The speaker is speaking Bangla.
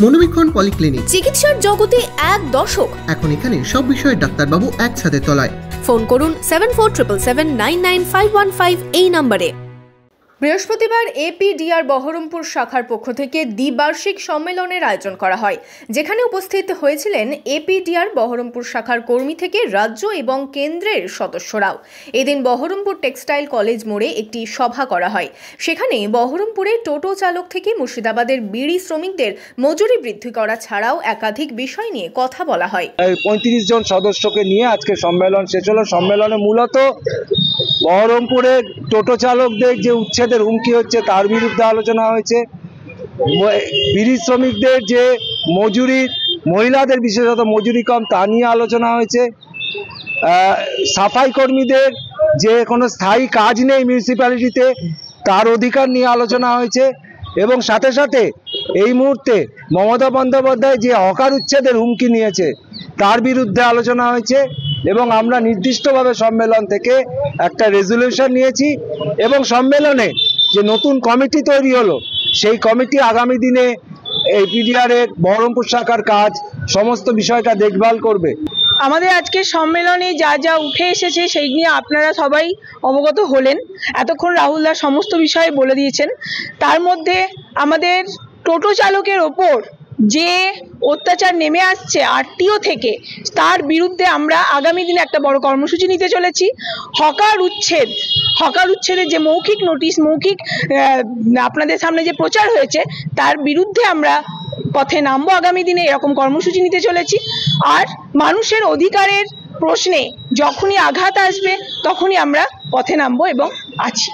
মনোবীক্ষণ পলিক্লিনিক, চিকিৎসার জগতে এক দশক। এখন এখানে সব বিষয়ে ডাক্তারবাবু একসাথে তলায়। ফোন করুন 7477799515 এই নম্বরে। বৃহস্পতিবার এপিডিআর বহরমপুর শাখার পক্ষ থেকে দ্বিবার্ষিক সম্মেলনের আয়োজন করা হয়, যেখানে উপস্থিত হয়েছিলেন এপিডিআর বহরমপুর শাখার কর্মী থেকে রাজ্য এবং কেন্দ্রের সদস্যরাও। এদিন বহরমপুর টেক্সটাইল কলেজ মোড়ে একটি সভা করা হয়। সেখানে বহরমপুরে টোটো চালক থেকে মুর্শিদাবাদের বিড়ি শ্রমিকদের মজুরি বৃদ্ধি করা ছাড়াও একাধিক বিষয় নিয়ে কথা বলা হয়। 35 জন সদস্যকে নিয়ে আজকে সম্মেলন শেষ হলো। সম্মেলনে মূলত বহরমপুরের টোটো চালকদের যে উচ্ছেদের হুমকি হচ্ছে তার বিরুদ্ধে আলোচনা হয়েছে, বিড়ি শ্রমিকদের যে মজুরি, মহিলাদের বিশেষত মজুরি কম তা নিয়ে আলোচনা হয়েছে, সাফাই কর্মীদের যে কোনো স্থায়ী কাজ নেই মিউনিসিপ্যালিটিতে তার অধিকার নিয়ে আলোচনা হয়েছে এবং সাথে সাথে এই মুহূর্তে মমতা বন্দ্যোপাধ্যায় যে হকার উচ্ছেদের হুমকি নিয়েছে তার বিরুদ্ধে আলোচনা হয়েছে এবং আমরা নির্দিষ্টভাবে সম্মেলন থেকে একটা রেজলিউশন নিয়েছি এবং সম্মেলনে যে নতুন কমিটি তৈরি হলো সেই কমিটি আগামী দিনে এপিডিআর এর বহরমপুর শাখার কাজ সমস্ত বিষয়টা দেখভাল করবে। আমাদের আজকে সম্মেলনে যা যা উঠে এসেছে সেই নিয়ে আপনারা সবাই অবগত হলেন। এতক্ষণ রাহুলদা সমস্ত বিষয়ে বলে দিয়েছেন। তার মধ্যে আমাদের টোটো চালকের ওপর যে অত্যাচার নেমে আসছে আরটিও থেকে, তার বিরুদ্ধে আমরা আগামী দিনে একটা বড় কর্মসূচি নিতে চলেছি। হকার উচ্ছেদের যে মৌখিক নোটিশ, মৌখিক আপনাদের সামনে যে প্রচার হয়েছে তার বিরুদ্ধে আমরা পথে নামবো। আগামী দিনে এরকম কর্মসূচি নিতে চলেছি। আর মানুষের অধিকারের প্রশ্নে যখনই আঘাত আসবে তখনই আমরা পথে নামবো এবং আছি।